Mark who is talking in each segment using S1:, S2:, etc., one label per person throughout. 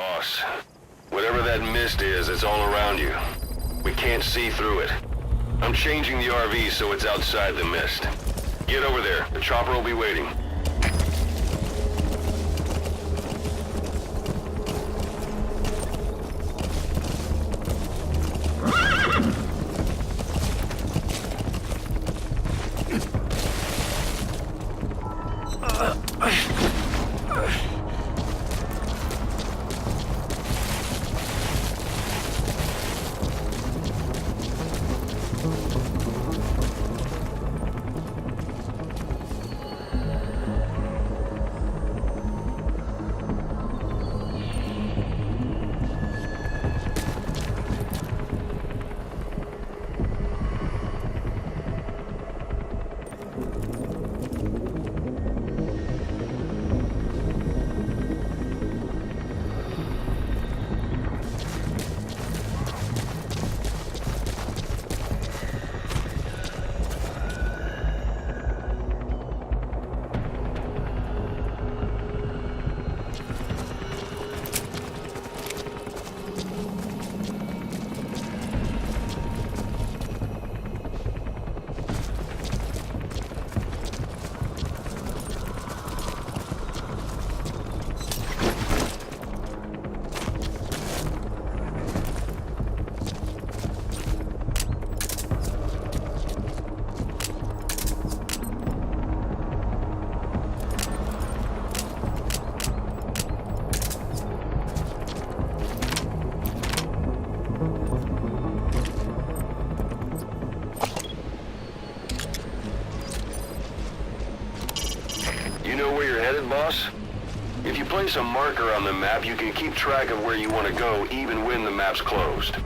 S1: Boss, whatever that mist is, it's all around you. We can't see through it. I'm changing the RV so it's outside the mist. Get over there. The chopper will be waiting. You know where you're headed, boss? If you place a marker on the map, you can keep track of where you want to go even when the map's closed.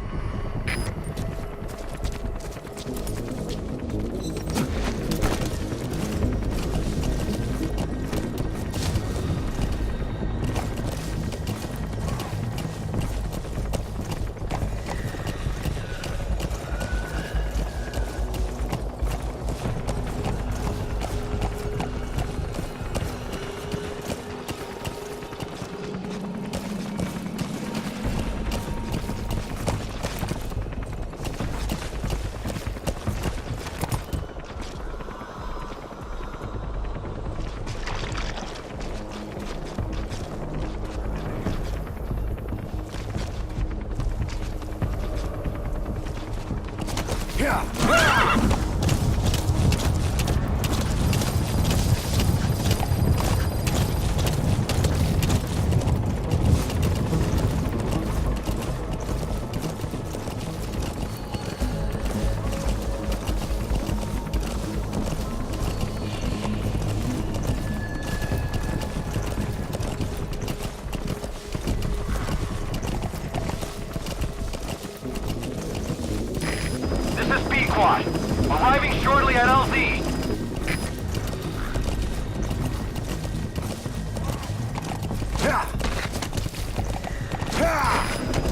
S2: Arriving shortly at LZ.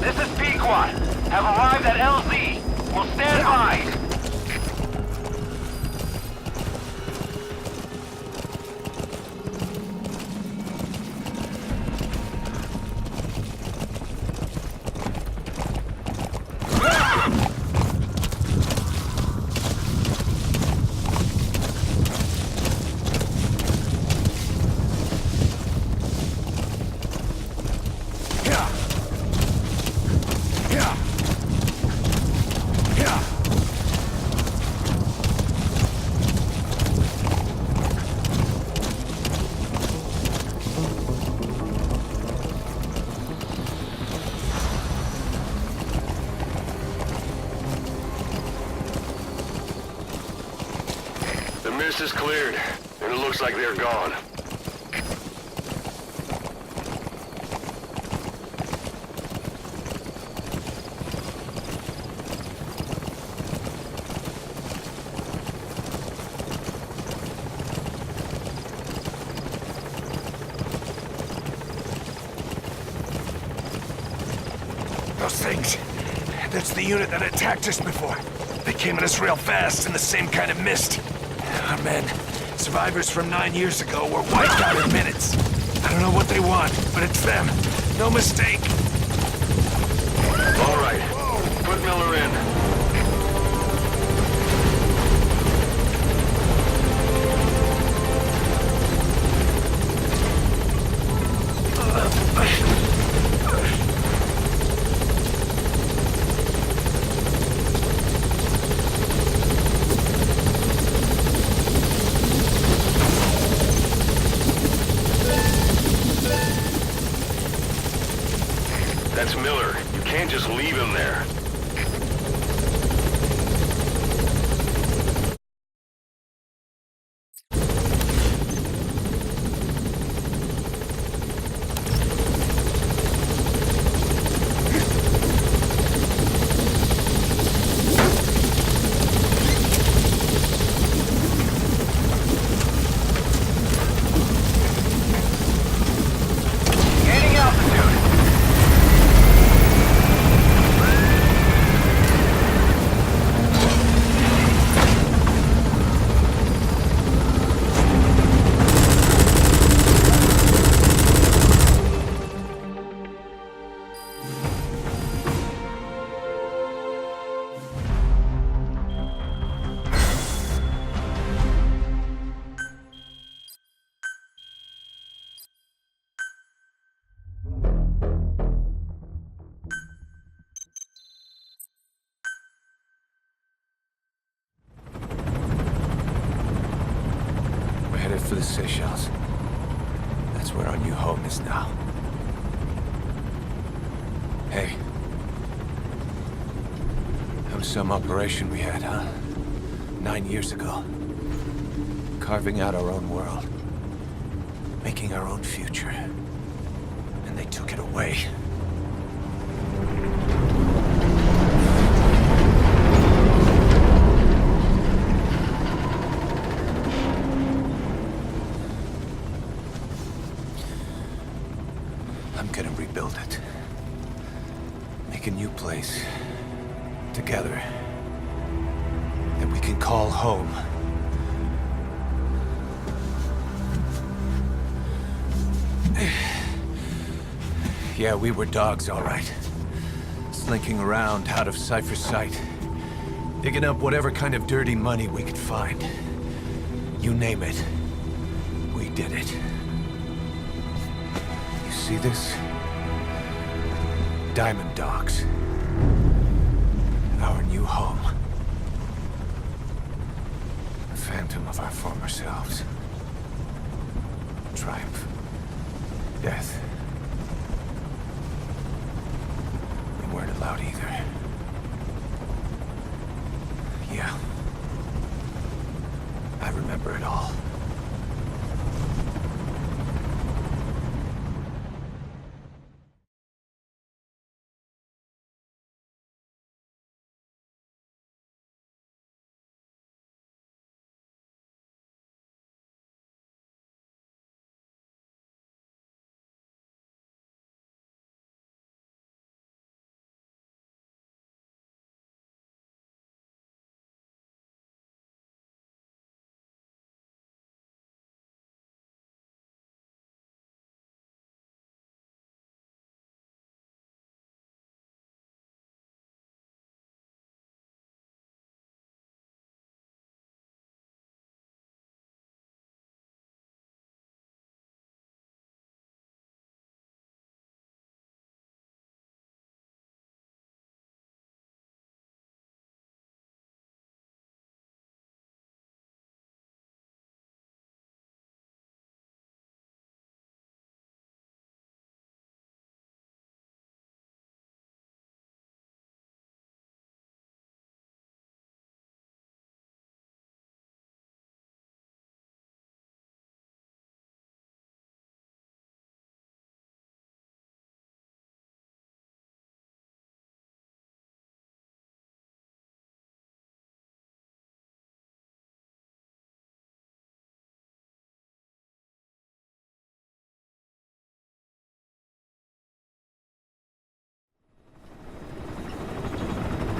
S2: This is Pequod. Have arrived at LZ. Will stand by.
S1: The mist is cleared, and it looks like they're gone.
S3: Those things. That's the unit that attacked us before. They came at us real fast in the same kind of mist. Our men, survivors from 9 years ago, were wiped out in minutes. I don't know what they want, but it's them. No mistake.
S1: All right. Put Miller in. That's Miller. You can't just leave him there.
S2: Gaining altitude.
S3: We're headed for the Seychelles. That's where our new home is now. Hey. That was some operation we had, huh? 9 years ago. Carving out our own world. Making our own future. And they took it away. I'm gonna rebuild it. Make a new place. Together. That we can call home. Yeah, we were dogs, all right. Slinking around out of Cypher's sight. Digging up whatever kind of dirty money we could find. You name it. We did it. You see this? Diamond Dogs. Our new home. A phantom of our former selves. Triumph. Death. We weren't allowed either. Yeah. I remember it all.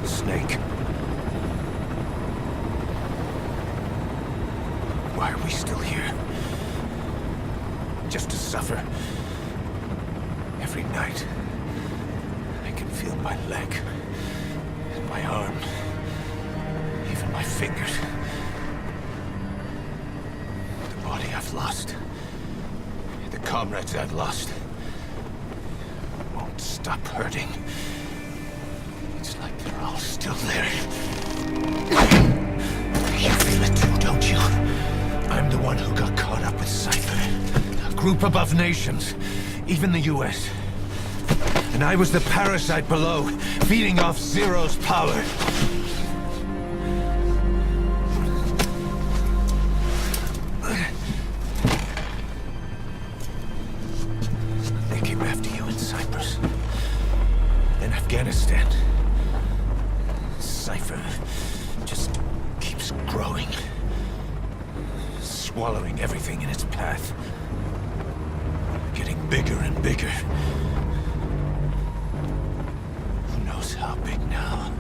S3: Snake. Why are we still here? Just to suffer? Every night. I can feel my leg, my arm, even my fingers. The body I've lost, the comrades I've lost, won't stop hurting. It's like they're all still there. You feel it too, don't you? I'm the one who got caught up with Cypher. A group above nations, even the US. And I was the parasite below, feeding off Zero's power. They came after you in Cyprus. In Afghanistan. Cypher just keeps growing. Swallowing everything in its path. Getting bigger and bigger. Who knows how big now?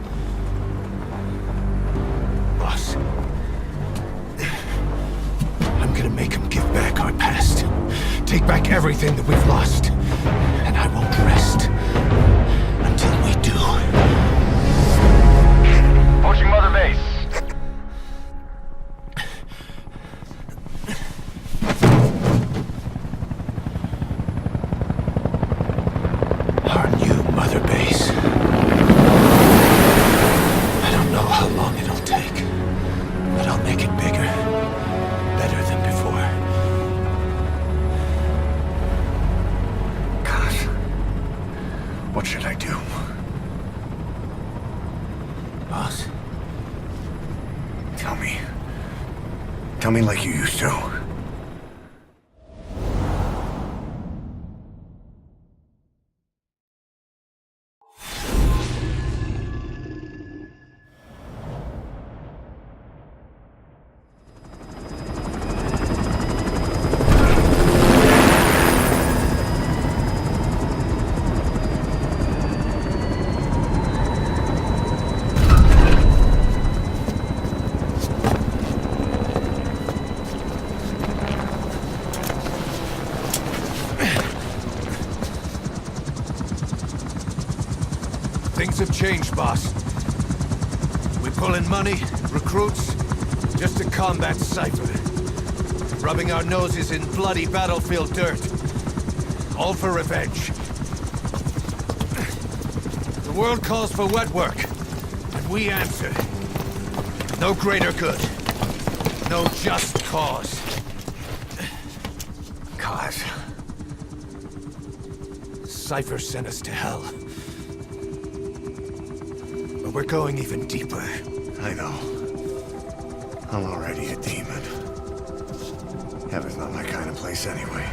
S3: Boss. I'm gonna make him give back our past. Take back everything that we've lost. And I won't rest until we do.
S2: Approaching Mother Base.
S3: Our new Mother Base. I don't know how long it'll take, but I'll make it bigger. Better than before. God. What should I do? Boss? Tell me. Tell me like you used to. Things have changed, boss. We pull in money, recruits, just to combat Cypher. Rubbing our noses in bloody battlefield dirt. All for revenge. The world calls for wet work, and we answer. No greater good. No just cause. Cause. Cypher sent us to hell. But we're going even deeper.
S4: I know. I'm already a demon. Heaven's not my kind of place anyway.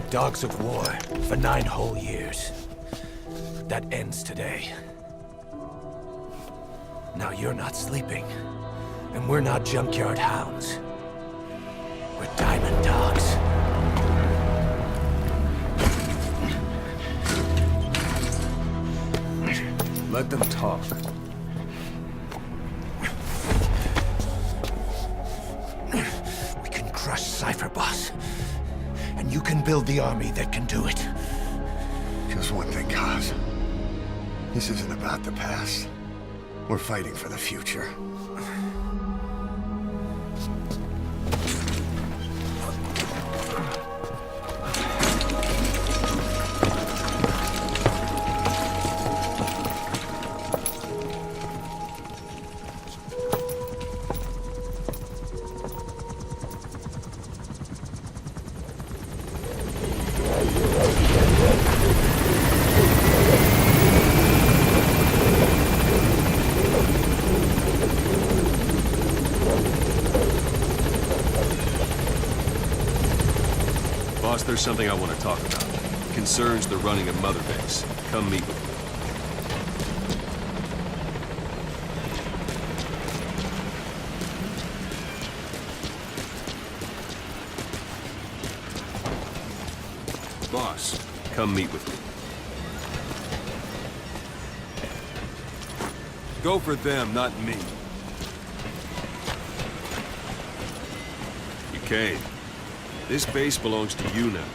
S3: Dogs of war for 9 whole years. That ends today. Now you're not sleeping, and we're not junkyard hounds. We're diamond dogs.
S4: Let them talk.
S3: We can crush Cypher, boss. And you can build the army that can do it.
S4: Just one thing, Kaz. This isn't about the past. We're fighting for the future.
S5: Boss, there's something I want to talk about. It concerns the running of Mother Base. Come meet with me. come meet with me. Go for them, not me. You came. This base belongs to you now.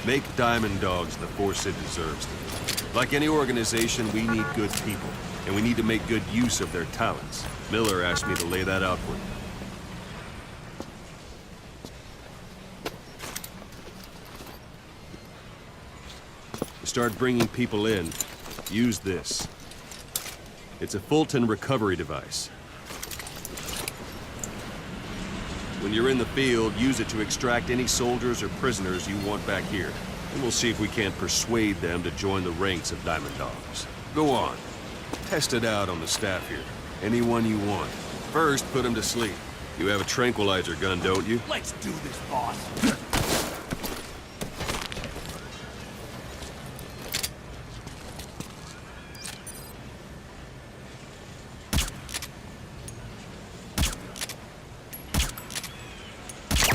S5: Make Diamond Dogs the force it deserves to be. Like any organization, we need good people, and we need to make good use of their talents. Miller asked me to lay that out for you. To start bringing people in, use this. It's a Fulton recovery device. When you're in the field, use it to extract any soldiers or prisoners you want back here. And we'll see if we can't persuade them to join the ranks of Diamond Dogs. Go on. Test it out on the staff here. Anyone you want. First, put them to sleep. You have a tranquilizer gun, don't you?
S2: Let's do this, boss.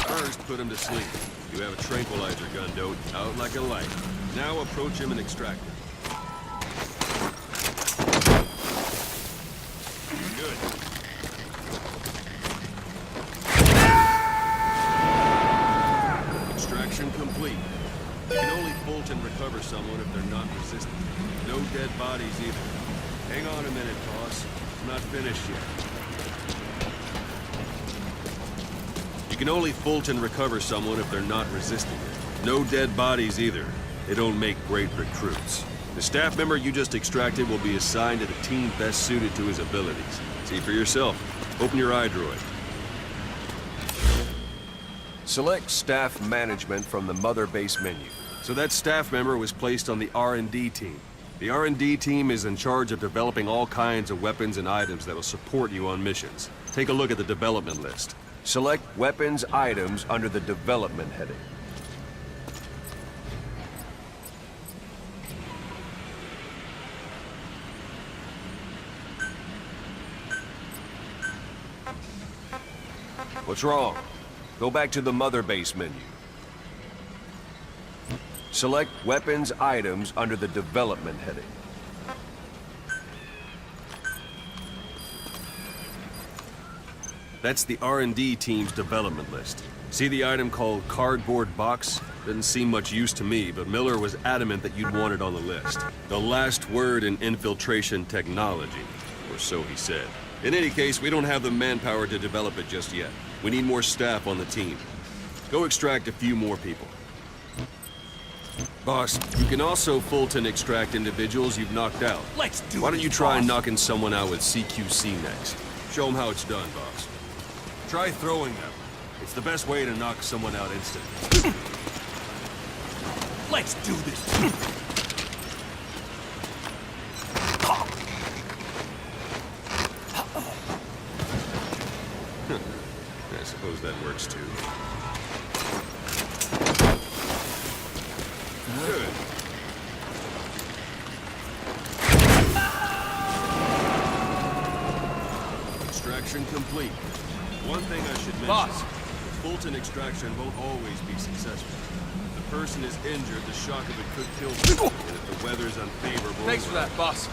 S5: First, put him to sleep. You have a tranquilizer gun, don't you? Out like a light. Now approach him and extract him. Good. Extraction complete. You can only Fulton recover someone if they're not resistant. No dead bodies either. Hang on a minute, boss. I'm not finished yet. You can only Fulton recover someone if they're not resisting it. No dead bodies either. They don't make great recruits. The staff member you just extracted will be assigned to the team best suited to his abilities. See for yourself. Open your iDroid. Select Staff Management from the Mother Base menu. So that staff member was placed on the R&D team. The R&D team is in charge of developing all kinds of weapons and items that will support you on missions. Take a look at the development list. Select Weapons Items under the Development heading. What's wrong? Go back to the Mother Base menu. Select Weapons Items under the Development heading. That's the R&D team's development list. See the item called Cardboard Box? Didn't seem much use to me, but Miller was adamant that you'd want it on the list. The last word in infiltration technology, or so he said. In any case, we don't have the manpower to develop it just yet. We need more staff on the team. Go extract a few more people. Boss, you can also Fulton extract individuals you've knocked out.
S2: Let's do
S5: Why don't
S2: this,
S5: you try
S2: boss.
S5: knocking someone out with CQC next? Show them how it's done, boss. Try throwing them. It's the best way to knock someone out instantly.
S2: Let's do this.
S5: I suppose that works too. Good. Extraction complete. One thing I should mention.
S2: Boss.
S5: The Fulton extraction won't always be successful. If the person is injured, the shock of it could kill them. And if the weather's unfavorable...
S2: Thanks for that, boss.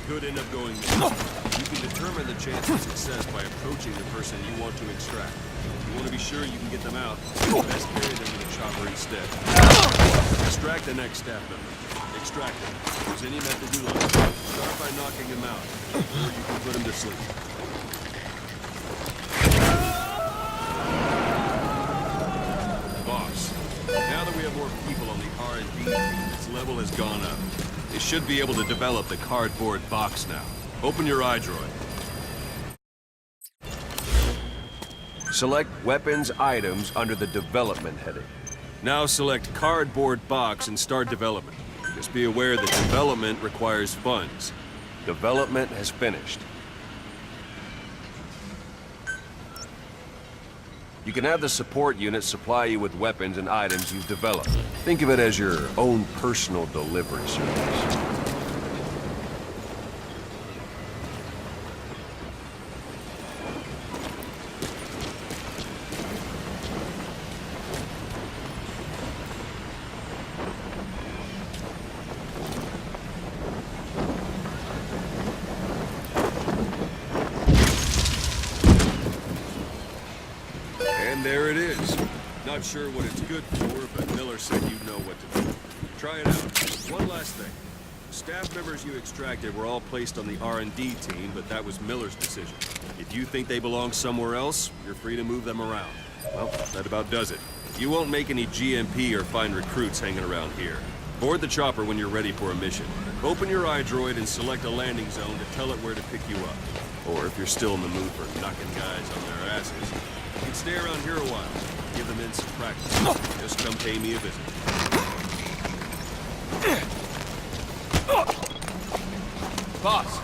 S5: Could end up going missing. You can determine the chance of success by approaching the person you want to extract. If you want to be sure you can get them out, best carry them to the chopper instead. Extract the next staff member. Extract them. Use any method you like. Start by knocking him out, or you can put him to sleep. Boss, now that we have more people on the R&D team, its level has gone up. They should be able to develop the cardboard box now. Open your iDroid. Select Weapons Items under the Development heading. Now select Cardboard Box and start development. Just be aware that development requires funds. Development has finished. You can have the support unit supply you with weapons and items you've developed. Think of it as your own personal delivery service. Not sure what it's good for, but Miller said you'd know what to do. Try it out. One last thing. Staff members you extracted were all placed on the R&D team, but that was Miller's decision. If you think they belong somewhere else, you're free to move them around. Well, that about does it. You won't make any GMP or find recruits hanging around here. Board the chopper when you're ready for a mission. Open your iDroid and select a landing zone to tell it where to pick you up. Or if you're still in the mood for knocking guys on their asses, you can stay around here a while. Give them in some practice. Just come pay me a visit.
S3: Boss!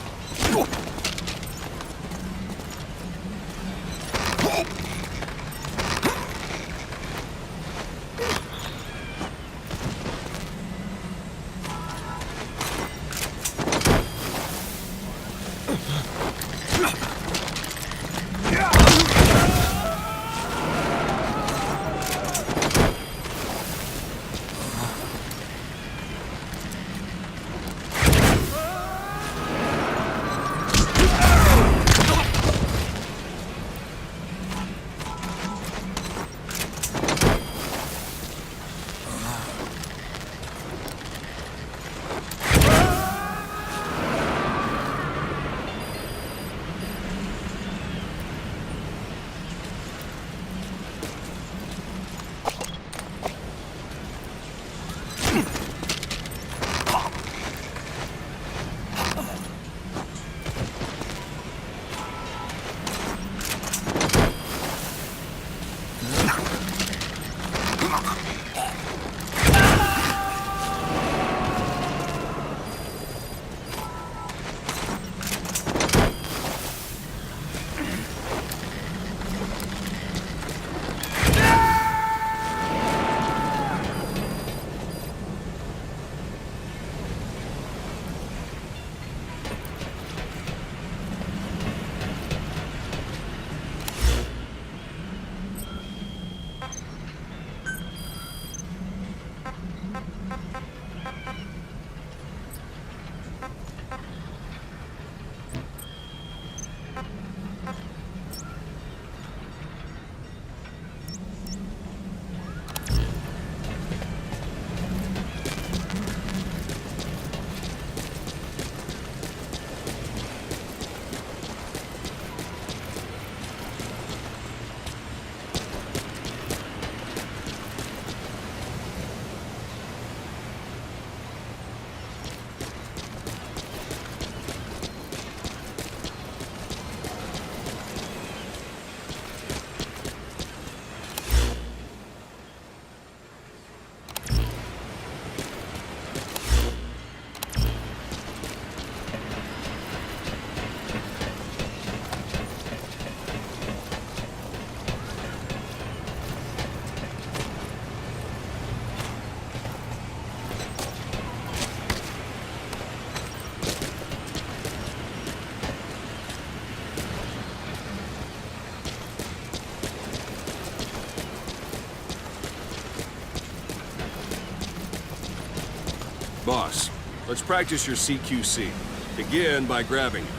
S5: Boss, let's practice your CQC. Begin by grabbing it.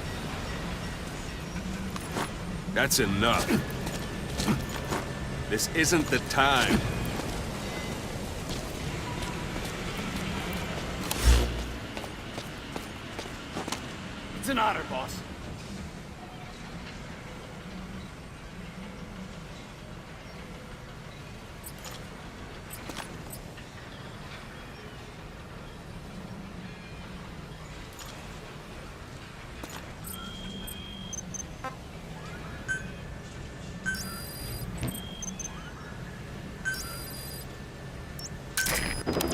S5: That's enough. This isn't the time.
S2: It's an honor, boss.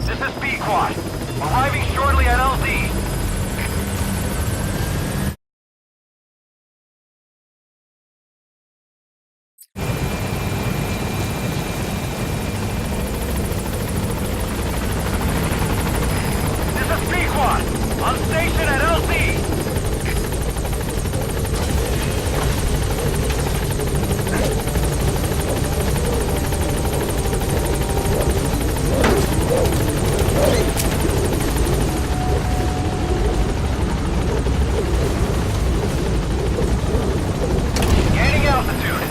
S2: This is B-Quad. Arriving shortly at LZ. This is B-Quad. On station at LZ. Gaining altitude.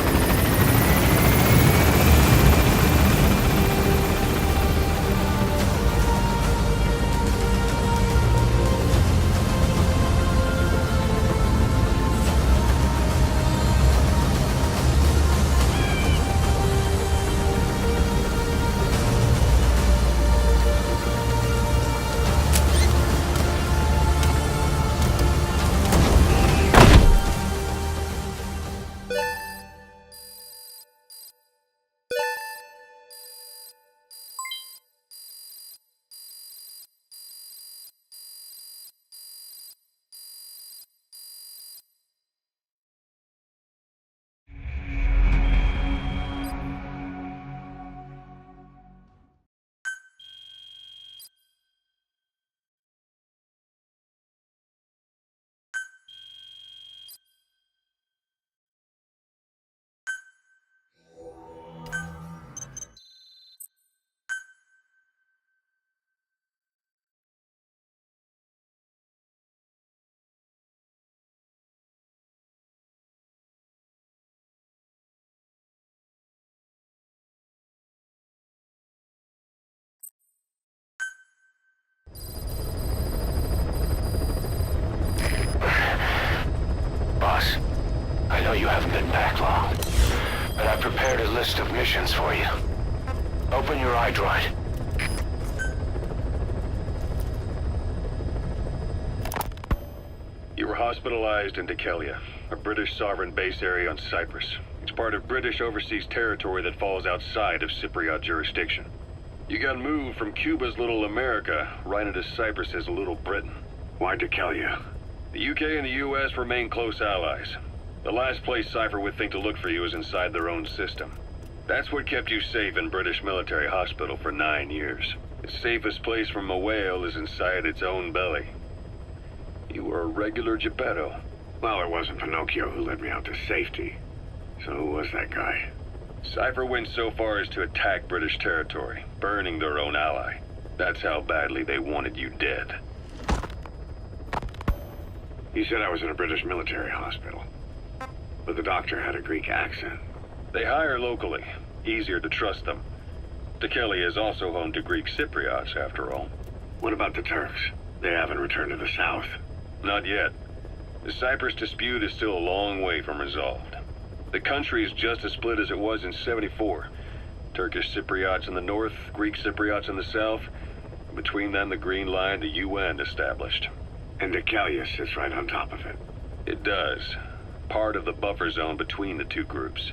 S2: been back long, but I prepared a list of missions for you. Open your iDroid.
S1: You were hospitalized in Dekelia, a British sovereign base area on Cyprus. It's part of British overseas territory that falls outside of Cypriot jurisdiction. You got moved from Cuba's Little America right into Cyprus's Little Britain. Why Dekelia? The UK and the US remain close allies. The last place Cypher would think to look for you is inside their own system. That's what kept you safe in British military hospital for 9 years. The safest place from a whale is inside its own belly. You were a regular Geppetto.
S4: Well, it wasn't Pinocchio who led me out to safety. So who was that guy?
S1: Cypher went so far as to attack British territory, burning their own ally. That's how badly they wanted you dead.
S4: He said I was in a British military hospital. But the doctor had a Greek accent.
S1: They hire locally. Easier to trust them. Dekelia is also home to Greek Cypriots, after all.
S4: What about the Turks? They haven't returned to the south.
S1: Not yet. The Cyprus dispute is still a long way from resolved. The country is just as split as it was in '74. Turkish Cypriots in the north, Greek Cypriots in the south. Between them, the Green Line, the UN established.
S4: And Dekelia sits right on top of it.
S1: It does. Part of the buffer zone between the two groups.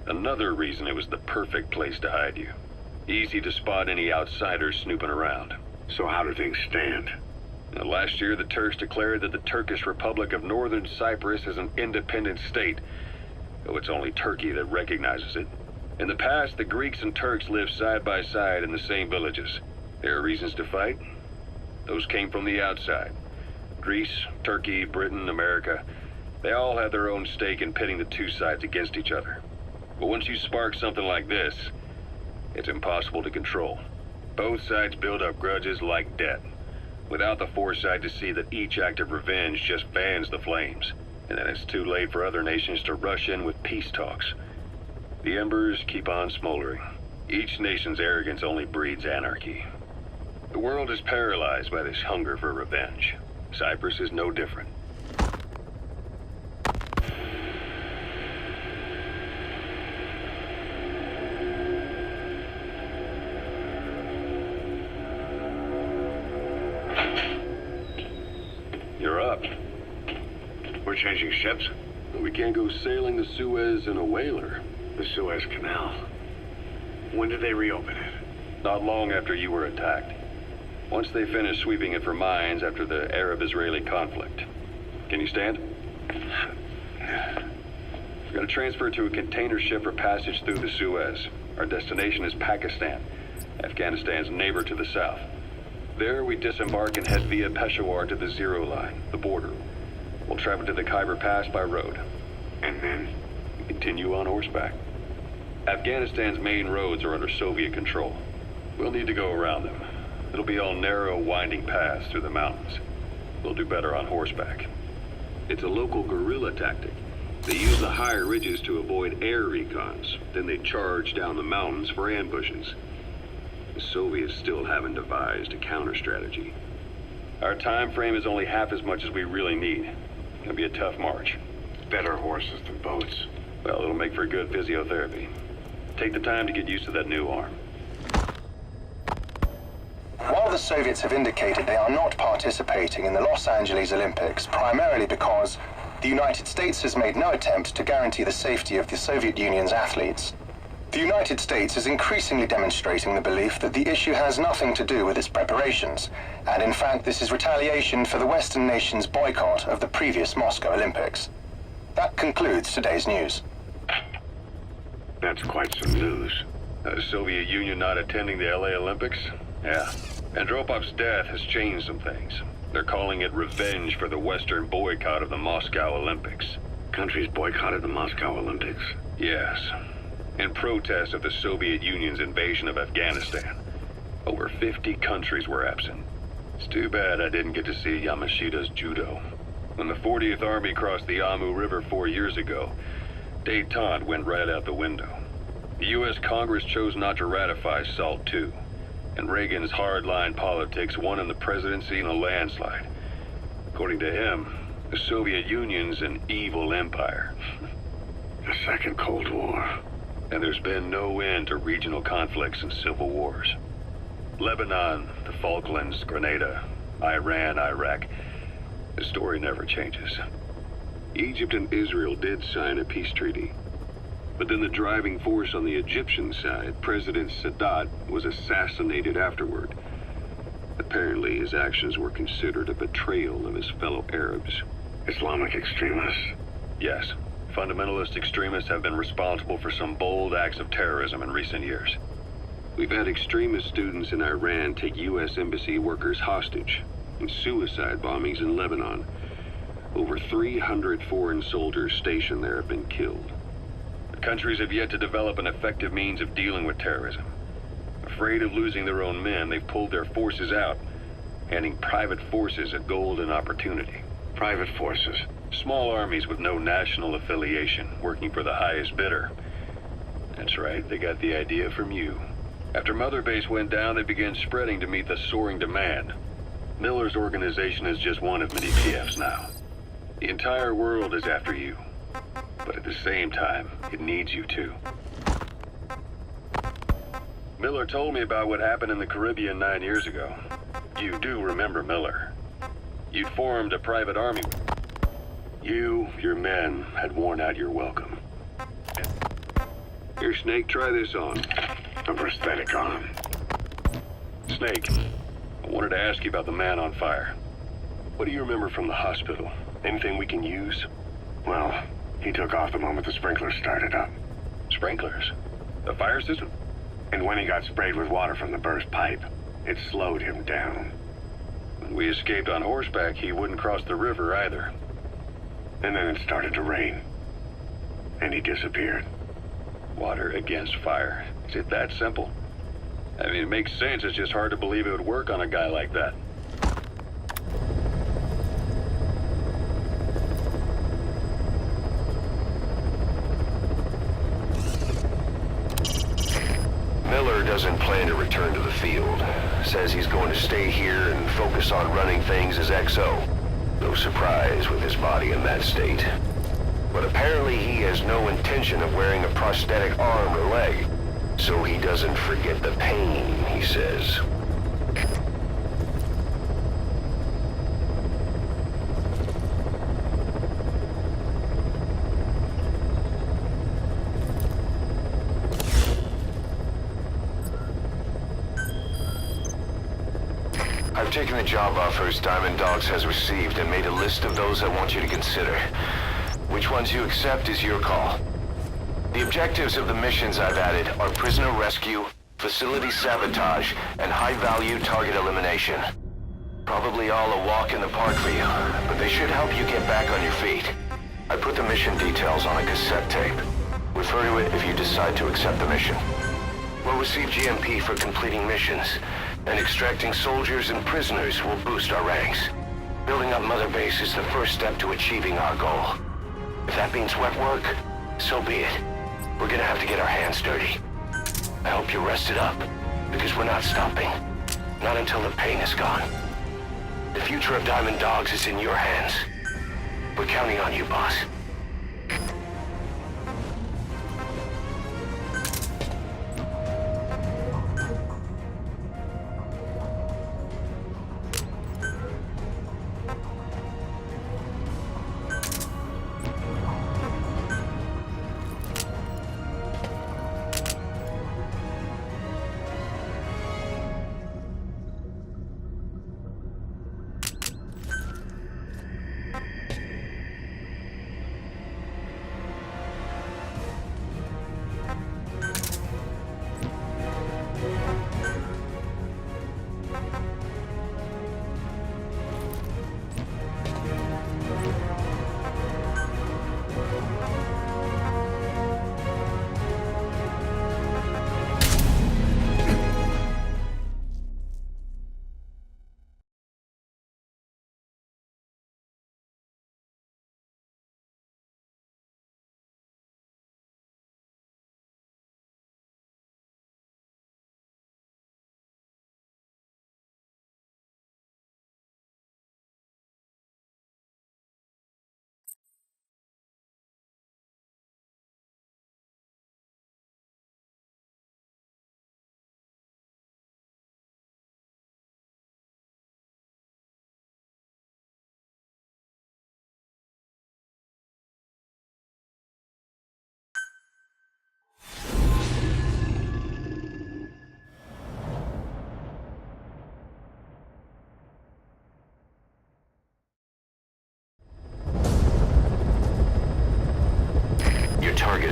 S1: Another reason it was the perfect place to hide you. Easy to spot any outsiders snooping around.
S4: So how do things stand?
S1: Now, last year, the Turks declared that the Turkish Republic of Northern Cyprus is an independent state, though it's only Turkey that recognizes it. In the past, the Greeks and Turks lived side by side in the same villages. There are reasons to fight. Those came from the outside. Greece, Turkey, Britain, America, they all had their own stake in pitting the two sides against each other. But once you spark something like this, it's impossible to control. Both sides build up grudges like debt, without the foresight to see that each act of revenge just fans the flames. And then it's too late for other nations to rush in with peace talks. The embers keep on smoldering. Each nation's arrogance only breeds anarchy. The world is paralyzed by this hunger for revenge. Cyprus is no different. You're up.
S4: We're changing ships?
S1: We can't go sailing the Suez in a whaler.
S4: The Suez Canal. When did they reopen it?
S1: Not long after you were attacked. Once they finished sweeping it for mines after the Arab-Israeli conflict. Can you stand? We're going to transfer to a container ship for passage through the Suez. Our destination is Pakistan, Afghanistan's neighbor to the south. There, we disembark and head via Peshawar to the Zero Line, the border. We'll travel to the Khyber Pass by road.
S4: And then?
S1: We continue on horseback. Afghanistan's main roads are under Soviet control. We'll need to go around them. It'll be all narrow, winding paths through the mountains. We'll do better on horseback. It's a local guerrilla tactic. They use the higher ridges to avoid air recons. Then they charge down the mountains for ambushes. The Soviets still haven't devised a counter-strategy. Our time frame is only half as much as we really need. It'll be a tough march.
S4: Better horses than boats.
S1: Well, it'll make for good physiotherapy. Take the time to get used to that new arm.
S6: While the Soviets have indicated they are not participating in the Los Angeles Olympics, primarily because the United States has made no attempt to guarantee the safety of the Soviet Union's athletes, the United States is increasingly demonstrating the belief that the issue has nothing to do with its preparations, and in fact this is retaliation for the Western nations' boycott of the previous Moscow Olympics. That concludes today's news.
S4: That's quite some news.
S1: The Soviet Union not attending the LA Olympics? Yeah. Andropov's death has changed some things. They're calling it revenge for the Western boycott of the Moscow Olympics.
S4: Countries boycotted the Moscow Olympics?
S1: Yes. In protest of the Soviet Union's invasion of Afghanistan. Over 50 countries were absent. It's too bad I didn't get to see Yamashita's judo. When the 40th Army crossed the Amu River 4 years ago, détente went right out the window. The U.S. Congress chose not to ratify SALT II, and Reagan's hardline politics won him the presidency in a landslide. According to him, the Soviet Union's an evil empire.
S4: The Second Cold War.
S1: And there's been no end to regional conflicts and civil wars. Lebanon, the Falklands, Grenada, Iran, Iraq. The story never changes. Egypt and Israel did sign a peace treaty. But then the driving force on the Egyptian side, President Sadat, was assassinated afterward. Apparently, his actions were considered a betrayal of his fellow Arabs.
S4: Islamic extremists?
S1: Yes. Fundamentalist extremists have been responsible for some bold acts of terrorism in recent years. We've had extremist students in Iran take U.S. embassy workers hostage, and suicide bombings in Lebanon. Over 300 foreign soldiers stationed there have been killed. The countries have yet to develop an effective means of dealing with terrorism. Afraid of losing their own men, they've pulled their forces out, handing private forces a golden opportunity.
S4: Private forces?
S1: Small armies with no national affiliation, working for the highest bidder. That's right, they got the idea from you. After Mother Base went down, they began spreading to meet the soaring demand. Miller's organization is just one of many PFs now. The entire world is after you. But at the same time, it needs you too. Miller told me about what happened in the Caribbean 9 years ago. You do remember Miller. You'd formed a private army. You, your men, had worn out your welcome. Here, Snake, try this on.
S4: A prosthetic arm.
S1: Snake, I wanted to ask you about the man on fire. What do you remember from the hospital? Anything we can use?
S4: Well, he took off the moment the sprinklers started up.
S1: Sprinklers? The fire system?
S4: And when he got sprayed with water from the burst pipe, it slowed him down.
S1: When we escaped on horseback, he wouldn't cross the river either.
S4: And then it started to rain. And he disappeared.
S1: Water against fire. Is it that simple? I mean, it makes sense. It's just hard to believe it would work on a guy like that.
S2: Miller doesn't plan to return to the field. Says he's going to stay here and focus on running things as XO. No surprise with his body in that state. But apparently he has no intention of wearing a prosthetic arm or leg. So he doesn't forget the pain, he says. I've taken the job offers Diamond Dogs has received and made a list of those I want you to consider. Which ones you accept is your call. The objectives of the missions I've added are prisoner rescue, facility sabotage, and high-value target elimination. Probably all a walk in the park for you, but they should help you get back on your feet. I put the mission details on a cassette tape. Refer to it if you decide to accept the mission. We'll receive GMP for completing missions, and extracting soldiers and prisoners will boost our ranks. Building up Mother Base is the first step to achieving our goal. If that means wet work, so be it. We're gonna have to get our hands dirty. I hope you're rested up, because we're not stopping. Not until the pain is gone. The future of Diamond Dogs is in your hands. We're counting on you, boss.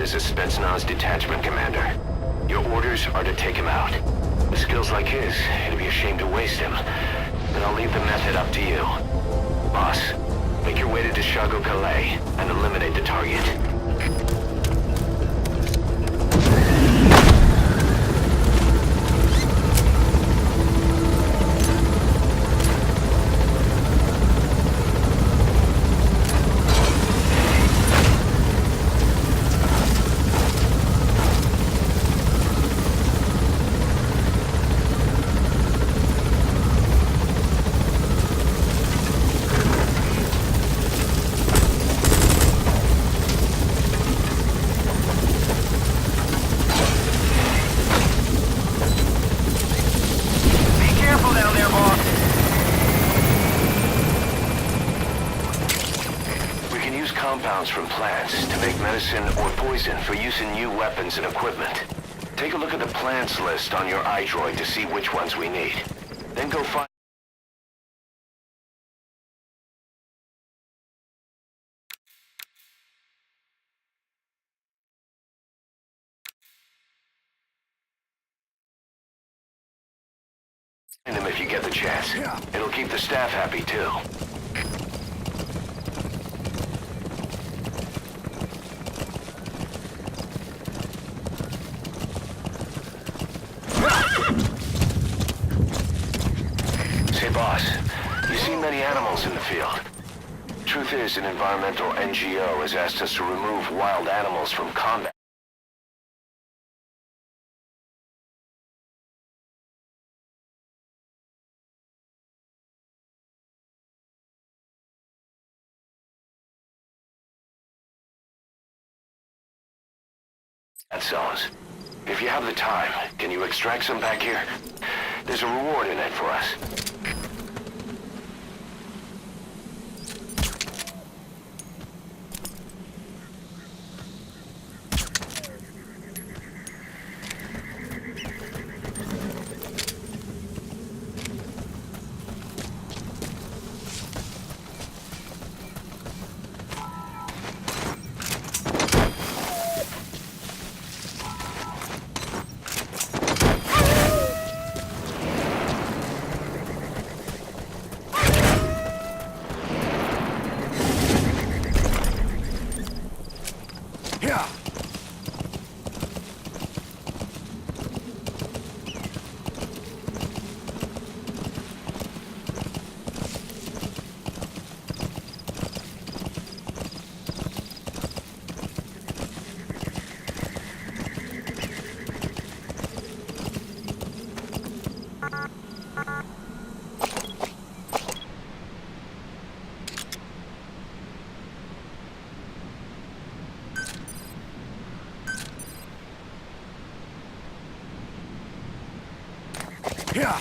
S2: posted as a Spetsnaz detachment commander. Your orders are to take him out. With skills like his, it'd be a shame to waste him. But I'll leave the method up to you. Boss, make your way to Dishago Calais and eliminate the target. Compounds from plants to make medicine or poison for use in new weapons and equipment. Take a look at the plants list on your iDroid to see which ones we need. Then go find them if you get the chance. It'll keep the staff happy too. Say, boss, you see many animals in the field. Truth is, an environmental NGO has asked us to remove wild animals from combat. That zones. If you have the time, can you extract some back here? There's a reward in it for us.
S3: Yeah.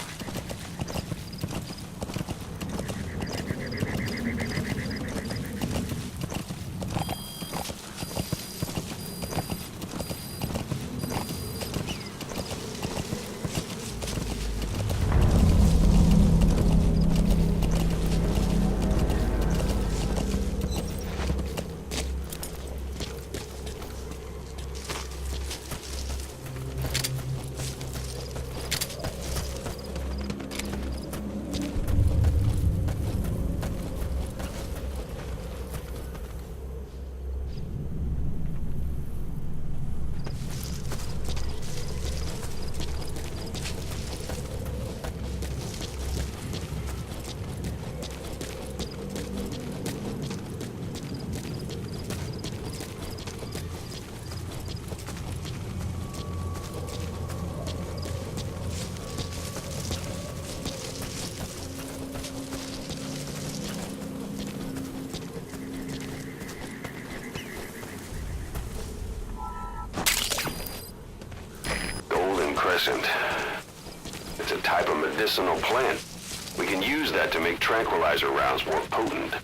S2: It's a type of medicinal plant. We can use that to make tranquilizer rounds more potent.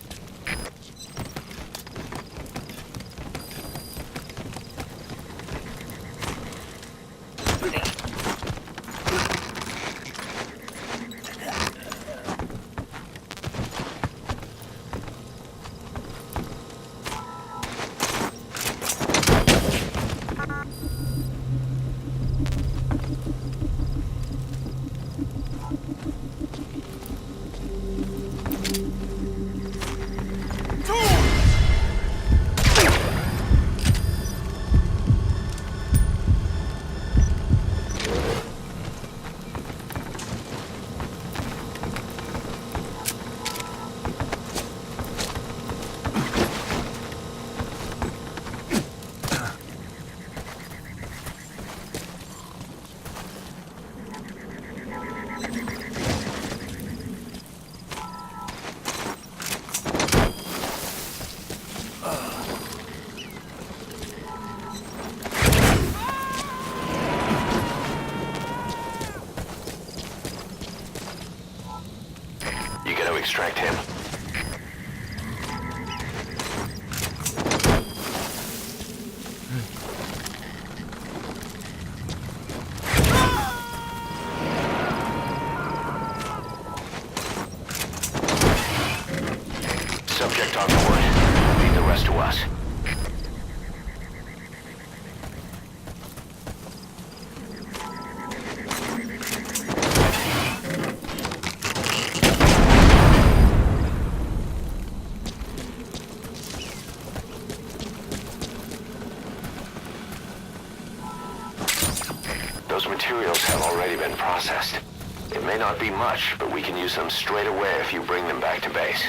S2: rest to us. Those materials have already been processed. It may not be much, but we can use them straight away if you bring them back to base.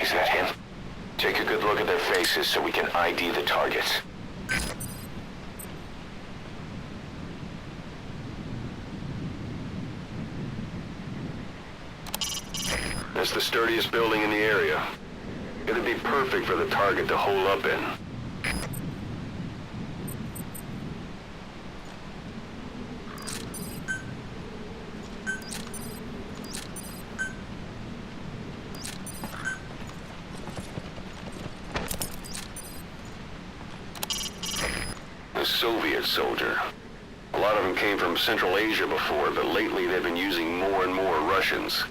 S2: Is that him? Take a good look at their faces so we can ID the targets.
S1: That's the sturdiest building in the area. It'd be perfect for the target to hole up in. A Soviet soldier. A lot of them came from Central Asia before, but lately they've been using more and more Russians.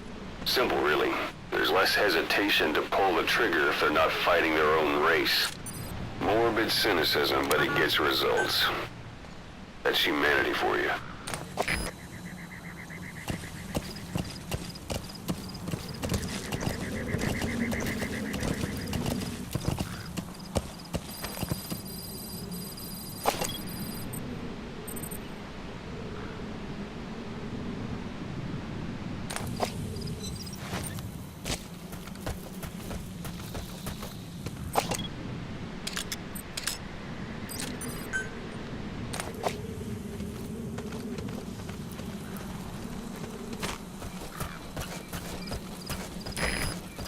S1: Simple, really. There's less hesitation to pull the trigger if they're not fighting their own race. Morbid cynicism, but it gets results. That's humanity for you.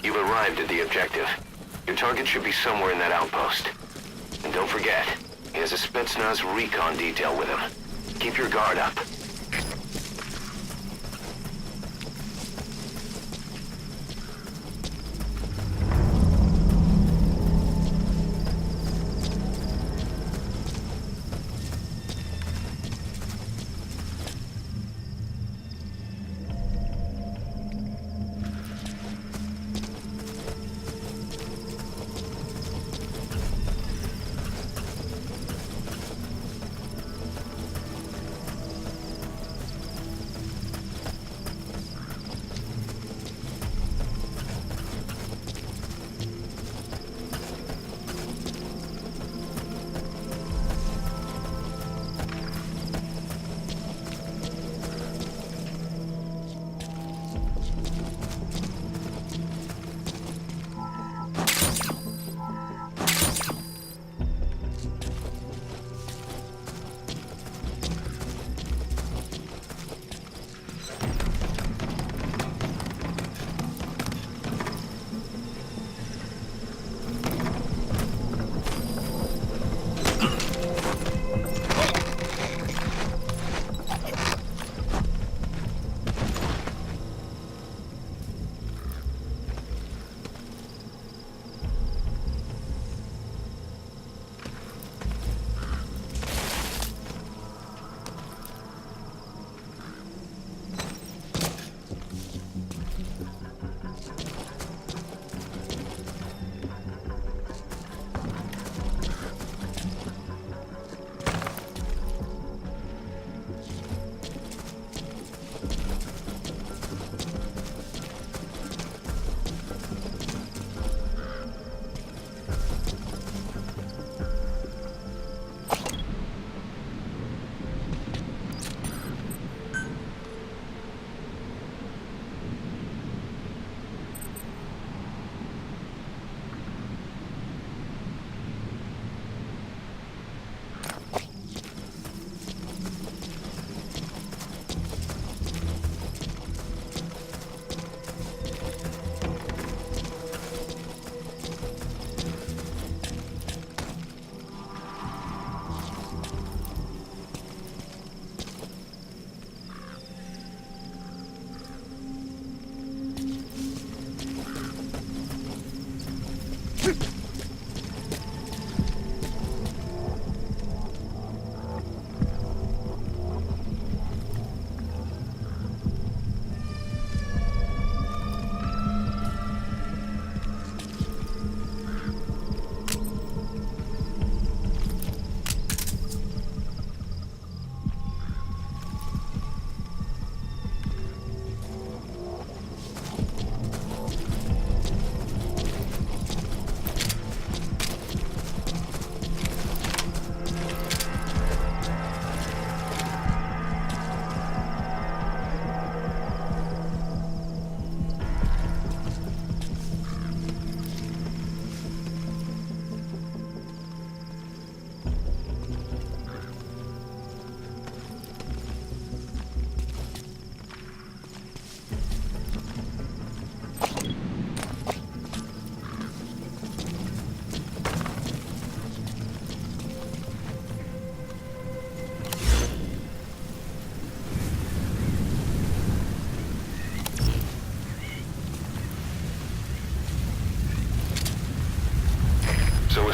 S2: You've arrived at the objective. Your target should be somewhere in that outpost. And don't forget, he has a Spetsnaz recon detail with him. Keep your guard up.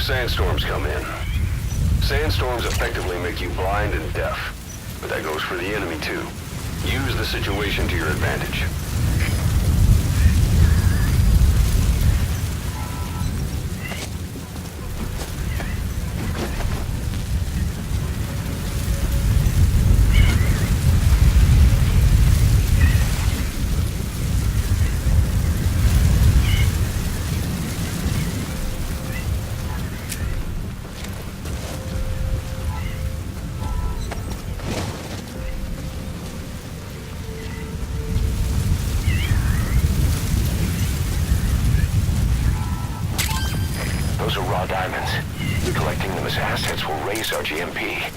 S2: sandstorms come in. Sandstorms effectively make you blind and deaf, but that goes for the enemy too. Use the situation to your advantage. Those are raw diamonds. Collecting them as assets will raise our GMP.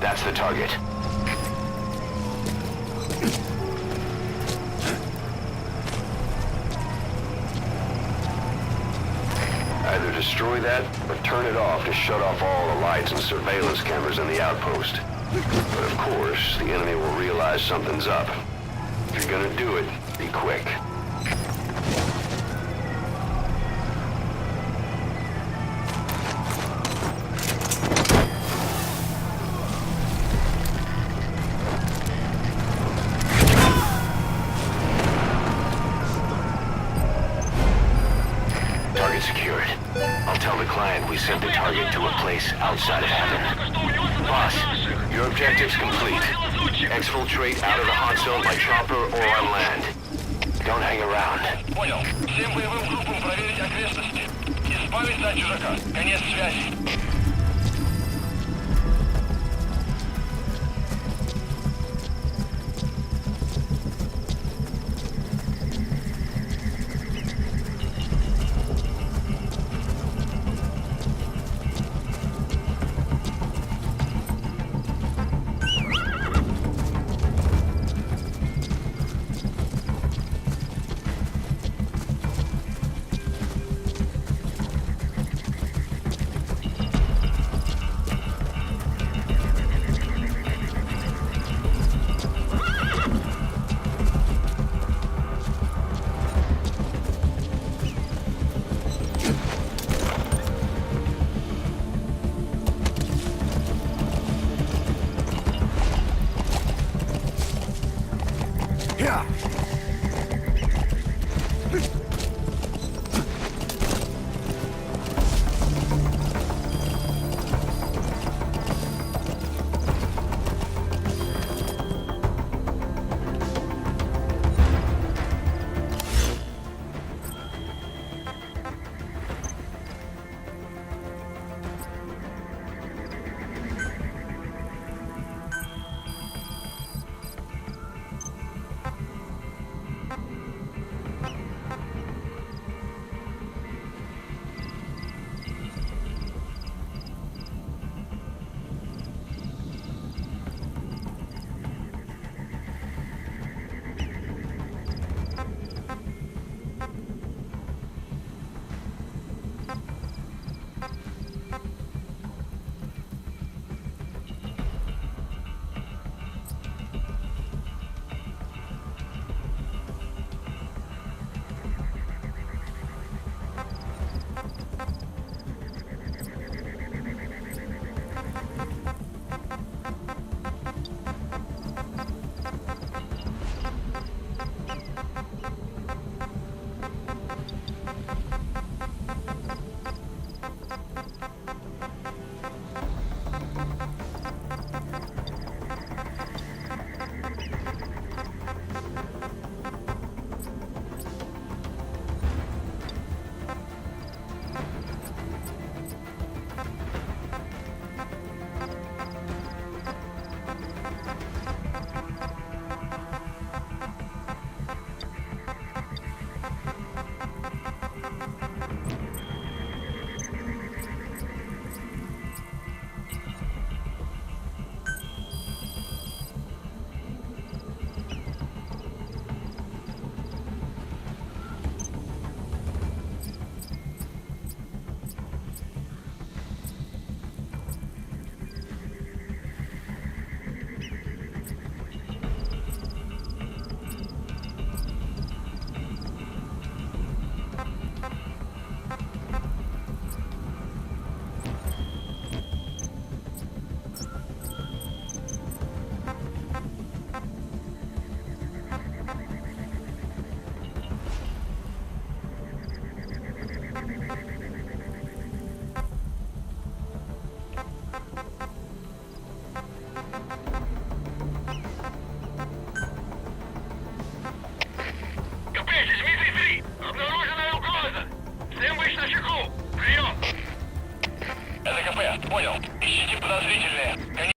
S2: That's the target. Either destroy that or turn it off to shut off all the lights and surveillance cameras in the outpost. But of course, the enemy will realize something's up. If you're gonna do it, be quick. Target secured. I'll tell the client we sent the target to a place outside of heaven. Boss, your objective's complete. Exfiltrate out of the hot zone by chopper or on land. Don't hang around.
S7: Понял. Всем боевым группам проверить окрестности. Избавиться от чужака. Конец связи.